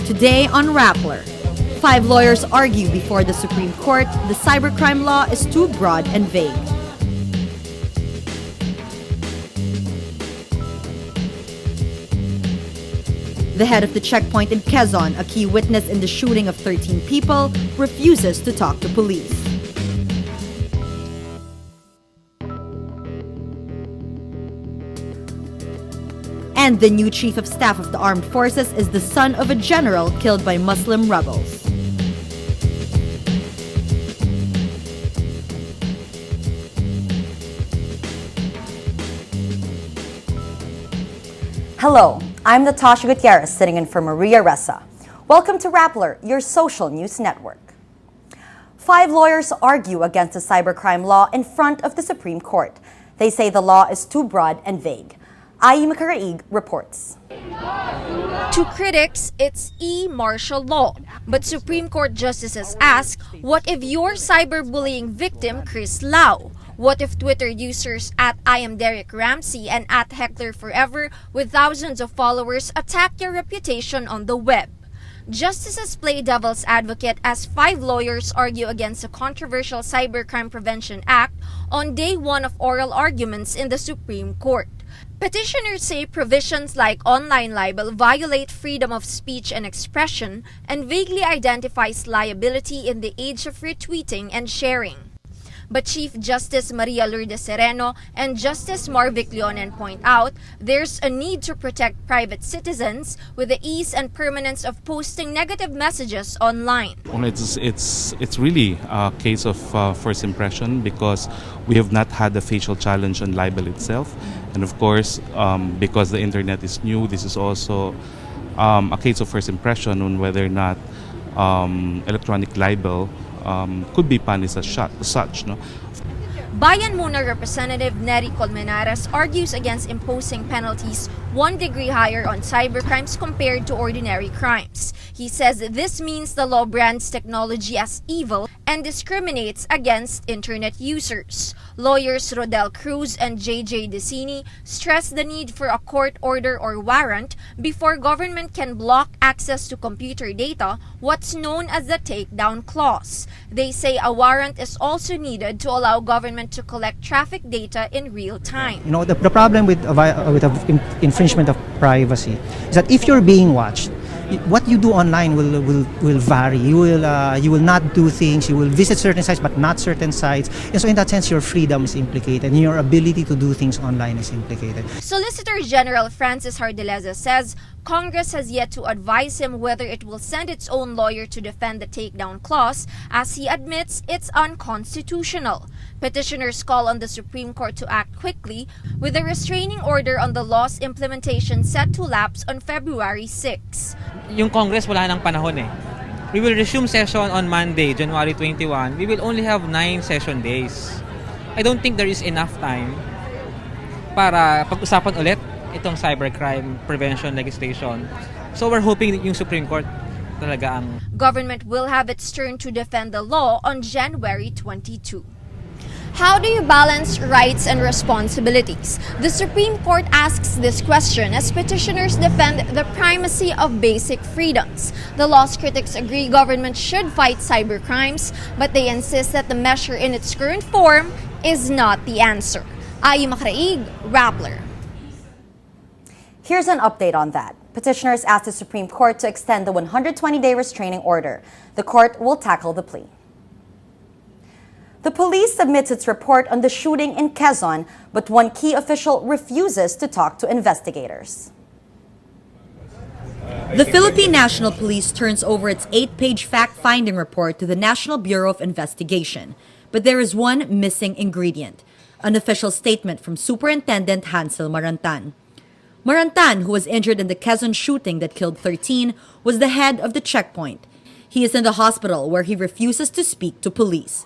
Today on Rapler, 5 lawyers argue before the Supreme Court the cybercrime law is too broad and vague. The head of the checkpoint in Quezon, a key witness in the shooting of 13 people, refuses to talk to police. And the new chief of staff of the armed forces is the son of a general killed by Muslim rebels. Hello, I'm Natasha Gutierrez sitting in for Maria Ressa. Welcome to Rapler, your social news network. 5 lawyers argue against the cybercrime law in front of the Supreme Court. They say the law is too broad and vague. Ai Makaraig reports. To critics, it's martial law. But Supreme Court justices ask, what if your cyberbullying victim, Chris Lau? What if Twitter users at I am Derek Ramsey and at Heckler Forever with thousands of followers attack your reputation on the web? Justices play devil's advocate as 5 lawyers argue against the controversial Cybercrime Prevention Act on day 1 of oral arguments in the Supreme Court. Petitioners say provisions like online libel violate freedom of speech and expression and vaguely identifies liability in the age of retweeting and sharing. But Chief Justice Maria Lourdes Sereno and Justice Marvic Leonen point out there's a need to protect private citizens with the ease and permanence of posting negative messages online. It's really a case of first impression because we have not had a facial challenge on libel itself. And of course, because the internet is new, this is also a case of first impression on whether or not electronic libel could be punished as such. No? Bayan Muna Representative Nery Colmenares argues against imposing penalties 1 degree higher on cybercrimes compared to ordinary crimes. He says this means the law brands technology as evil and discriminates against internet users. Lawyers Rodel Cruz and JJ Decini stress the need for a court order or warrant before government can block access to computer data, what's known as the takedown clause. They say a warrant is also needed to allow government to collect traffic data in real time. You know, the problem with infringement of privacy is that if you're being watched, what you do online will vary. You will not do things. You will visit certain sites but not certain sites. And so in that sense, your freedom is implicated and your ability to do things online is implicated. Solicitor General Francis Hardeleza says Congress has yet to advise him whether it will send its own lawyer to defend the takedown clause, as he admits it's unconstitutional. Petitioners call on the Supreme Court to act quickly, with a restraining order on the law's implementation set to lapse on February 6. Yung Congress wala nang panahon eh. We will resume session on Monday, January 21. We will only have 9 session days. I don't think there is enough time para pag-usapan ulit itong cybercrime prevention legislation. So we're hoping that yung Supreme Court talaga ang... Government will have its turn to defend the law on January 22. How do you balance rights and responsibilities? The Supreme Court asks this question as petitioners defend the primacy of basic freedoms. The law's critics agree government should fight cybercrimes, but they insist that the measure in its current form is not the answer. Ai Makaraig, Rapler. Here's an update on that. Petitioners asked the Supreme Court to extend the 120-day restraining order. The court will tackle the plea. The police submits its report on the shooting in Quezon, but one key official refuses to talk to investigators. The Philippine National Police turns over its 8-page fact-finding report to the National Bureau of Investigation. But there is one missing ingredient, an official statement from Superintendent Hansel Marantan. Marantan, who was injured in the Quezon shooting that killed 13, was the head of the checkpoint. He is in the hospital where he refuses to speak to police.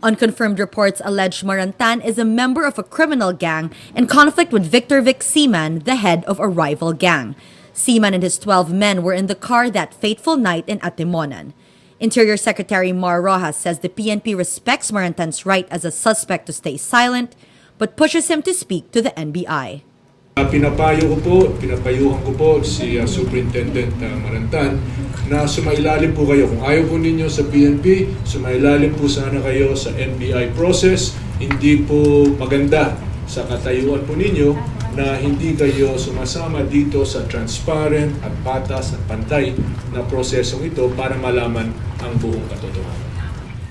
Unconfirmed reports allege Marantan is a member of a criminal gang in conflict with Victor Vic Seaman, the head of a rival gang. Seaman and his 12 men were in the car that fateful night in Atimonan. Interior Secretary Mar Rojas says the PNP respects Marantan's right as a suspect to stay silent, but pushes him to speak to the NBI. Pinapayuhan ko po si Superintendent Marantan na sumailalim po kayo. Kung ayaw po ninyo sa PNP, sumailalim po sana kayo sa NBI process. Hindi po maganda sa katayuan po ninyo na hindi kayo sumasama dito sa transparent at patas at pantay na prosesong ito para malaman ang buong katotohanan.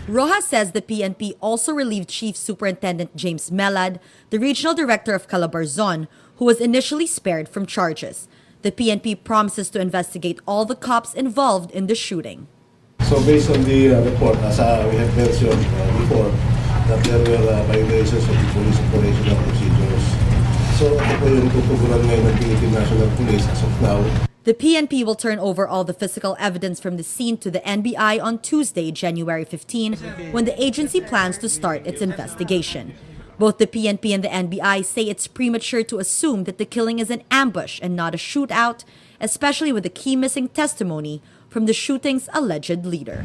Roxas says the PNP also relieved Chief Superintendent James Melad, the Regional Director of Calabarzon, who was initially spared from charges. The PNP promises to investigate all the cops involved in the shooting. So based on the report, as we have mentioned before, that there were violations of the police operational procedures. So ito po yung tutuguran ngayon ng Philippine National Police as of now. The PNP will turn over all the physical evidence from the scene to the NBI on Tuesday, January 15, when the agency plans to start its investigation. Both the PNP and the NBI say it's premature to assume that the killing is an ambush and not a shootout, especially with the key missing testimony from the shooting's alleged leader.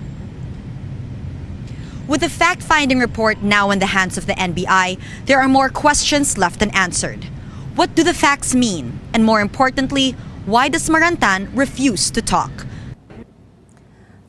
With the fact-finding report now in the hands of the NBI, there are more questions left unanswered. What do the facts mean? And more importantly, why does Marantan refuse to talk?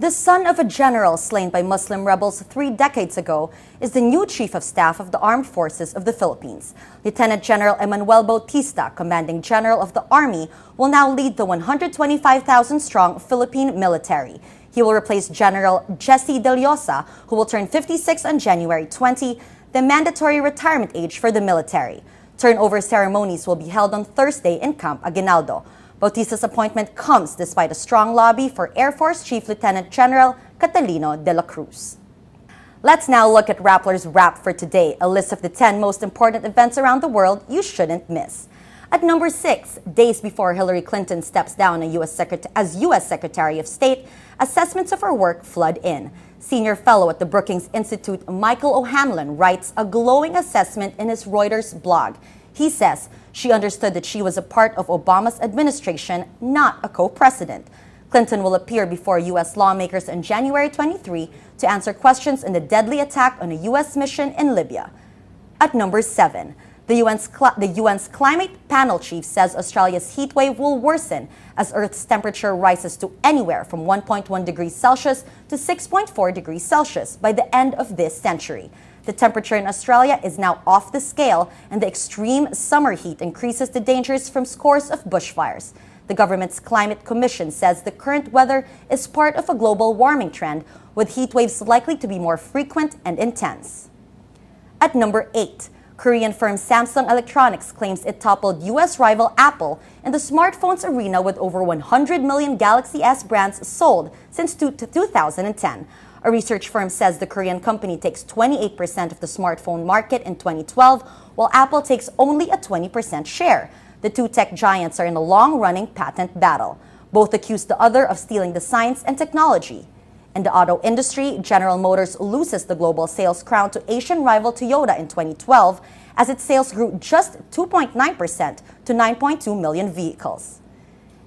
The son of a general slain by Muslim rebels 3 decades ago is the new Chief of Staff of the Armed Forces of the Philippines. Lieutenant General Emmanuel Bautista, Commanding General of the Army, will now lead the 125,000-strong Philippine military. He will replace General Jesse De Llosa, who will turn 56 on January 20, the mandatory retirement age for the military. Turnover ceremonies will be held on Thursday in Camp Aguinaldo. Bautista's appointment comes despite a strong lobby for Air Force Chief Lieutenant General Catalino de la Cruz. Let's now look at Rappler's Wrap for today, a list of the 10 most important events around the world you shouldn't miss. At number 6, days before Hillary Clinton steps down as U.S. Secretary of State, assessments of her work flood in. Senior fellow at the Brookings Institute, Michael O'Hanlon, writes a glowing assessment in his Reuters blog. He says she understood that she was a part of Obama's administration, not a co-president. Clinton will appear before U.S. lawmakers on January 23 to answer questions in the deadly attack on a U.S. mission in Libya. At number 7, the UN's climate panel chief says Australia's heat wave will worsen as Earth's temperature rises to anywhere from 1.1 degrees Celsius to 6.4 degrees Celsius by the end of this century. The temperature in Australia is now off the scale, and the extreme summer heat increases the dangers from scores of bushfires. The government's Climate Commission says the current weather is part of a global warming trend, with heat waves likely to be more frequent and intense. At number 8, Korean firm Samsung Electronics claims it toppled U.S. rival Apple in the smartphones arena with over 100 million Galaxy S brands sold since 2010. A research firm says the Korean company takes 28% of the smartphone market in 2012, while Apple takes only a 20% share. The two tech giants are in a long-running patent battle. Both accuse the other of stealing the science and technology. In the auto industry, General Motors loses the global sales crown to Asian rival Toyota in 2012 as its sales grew just 2.9% to 9.2 million vehicles.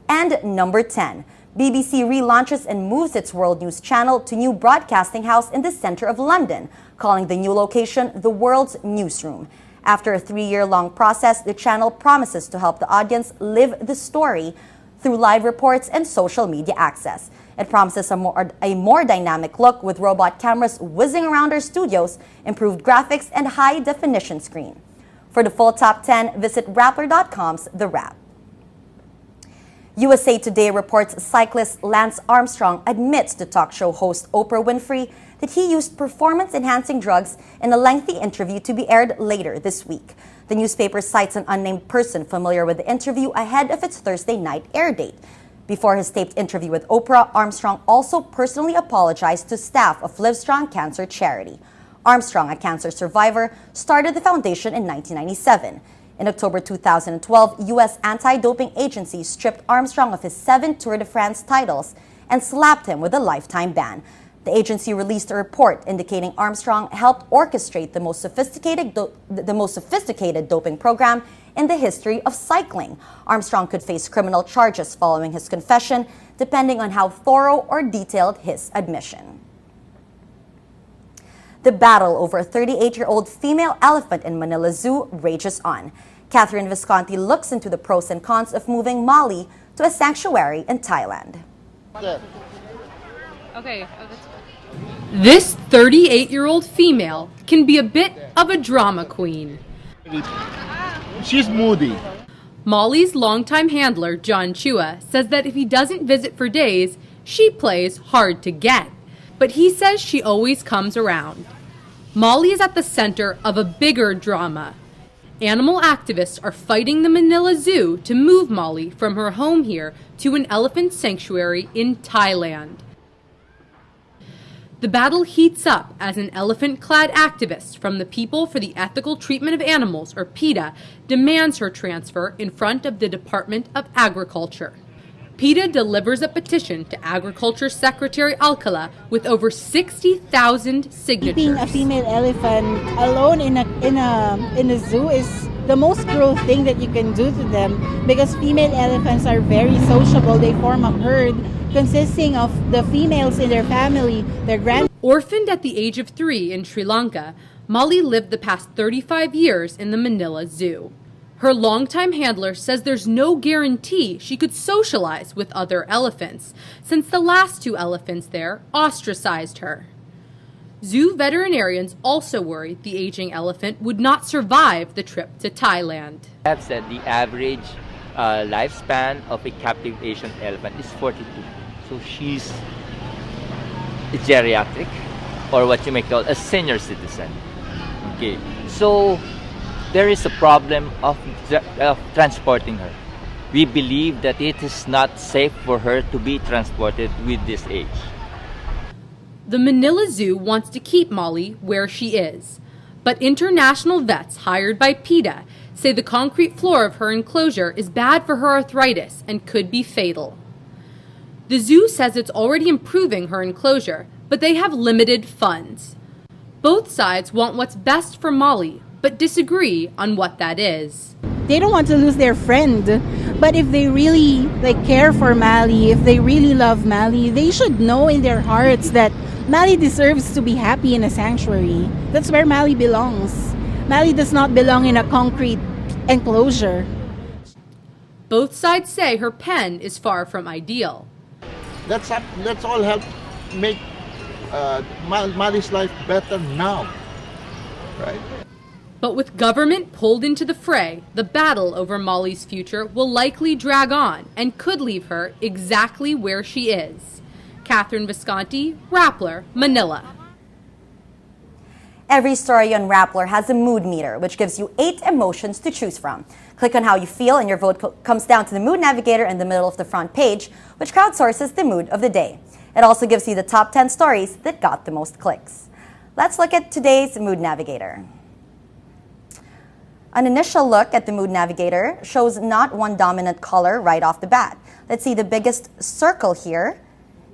And number 10, BBC relaunches and moves its World News channel to new broadcasting house in the center of London, calling the new location the World's Newsroom. After a 3-year-long process, the channel promises to help the audience live the story through live reports and social media access. It promises a more dynamic look with robot cameras whizzing around our studios, improved graphics, and high-definition screen. For the full top 10, visit Rapler.com's The Wrap. USA Today reports cyclist Lance Armstrong admits to talk show host Oprah Winfrey that he used performance-enhancing drugs in a lengthy interview to be aired later this week. The newspaper cites an unnamed person familiar with the interview ahead of its Thursday night air date. Before his taped interview with Oprah, Armstrong also personally apologized to staff of Livestrong Cancer Charity. Armstrong, a cancer survivor, started the foundation in 1997. In October 2012, U.S. anti-doping agencies stripped Armstrong of his 7 Tour de France titles and slapped him with a lifetime ban. The agency released a report indicating Armstrong helped orchestrate the most sophisticated doping program in the history of cycling. Armstrong could face criminal charges following his confession, depending on how thorough or detailed his admission. The battle over a 38-year-old female elephant in Manila Zoo rages on. Catherine Visconti looks into the pros and cons of moving Molly to a sanctuary in Thailand. Okay. This 38-year-old female can be a bit of a drama queen. She's moody. Molly's longtime handler, John Chua, says that if he doesn't visit for days, she plays hard to get. But he says she always comes around. Molly is at the center of a bigger drama. Animal activists are fighting the Manila Zoo to move Molly from her home here to an elephant sanctuary in Thailand. The battle heats up as an elephant-clad activist from the People for the Ethical Treatment of Animals, or PETA, demands her transfer in front of the Department of Agriculture. PETA delivers a petition to Agriculture Secretary Alcala with over 60,000 signatures. Keeping a female elephant alone in a zoo is the most cruel thing that you can do to them, because female elephants are very sociable. They form a herd consisting of the females in their family, their Orphaned at the age of 3 in Sri Lanka, Molly lived the past 35 years in the Manila Zoo. Her longtime handler says there's no guarantee she could socialize with other elephants, since the last 2 elephants there ostracized her. Zoo veterinarians also worried the aging elephant would not survive the trip to Thailand. I've said the average lifespan of a captive Asian elephant is 42. So she's a geriatric, or what you may call a senior citizen. Okay, so there is a problem of transporting her. We believe that it is not safe for her to be transported with this age. The Manila Zoo wants to keep Molly where she is, but international vets hired by PETA say the concrete floor of her enclosure is bad for her arthritis and could be fatal. The zoo says it's already improving her enclosure, but they have limited funds. Both sides want what's best for Molly, but disagree on what that is. They don't want to lose their friend, but if they really care for Mali, if they really love Mali, they should know in their hearts that Mali deserves to be happy in a sanctuary. That's where Mali belongs. Mali does not belong in a concrete enclosure. Both sides say her pen is far from ideal. Let's all help make Mali's life better now, right? But with government pulled into the fray, the battle over Molly's future will likely drag on and could leave her exactly where she is. Catherine Visconti, Rappler, Manila. Every story on Rapler has a mood meter, which gives you 8 emotions to choose from. Click on how you feel and your vote comes down to the mood navigator in the middle of the front page, which crowdsources the mood of the day. It also gives you the top 10 stories that got the most clicks. Let's look at today's mood navigator. An initial look at the mood navigator shows not one dominant color right off the bat. Let's see, the biggest circle here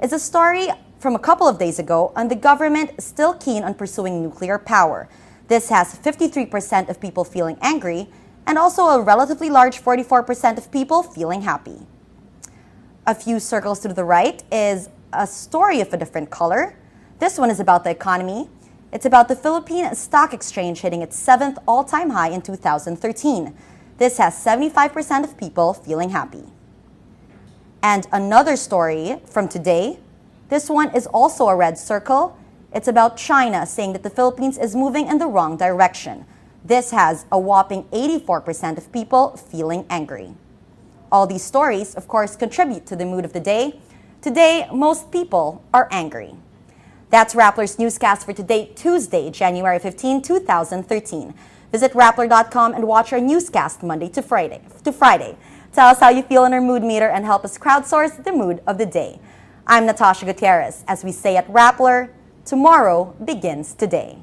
is a story from a couple of days ago on the government still keen on pursuing nuclear power. This has 53% of people feeling angry and also a relatively large 44% of people feeling happy. A few circles to the right is a story of a different color. This one is about the economy. It's about the Philippine Stock Exchange hitting its 7th all-time high in 2013. This has 75% of people feeling happy. And another story from today, this one is also a red circle. It's about China saying that the Philippines is moving in the wrong direction. This has a whopping 84% of people feeling angry. All these stories, of course, contribute to the mood of the day. Today, most people are angry. That's Rappler's newscast for today, Tuesday, January 15, 2013. Visit Rappler.com and watch our newscast Monday to Friday. Tell us how you feel in our mood meter and help us crowdsource the mood of the day. I'm Natasha Gutierrez. As we say at Rapler, tomorrow begins today.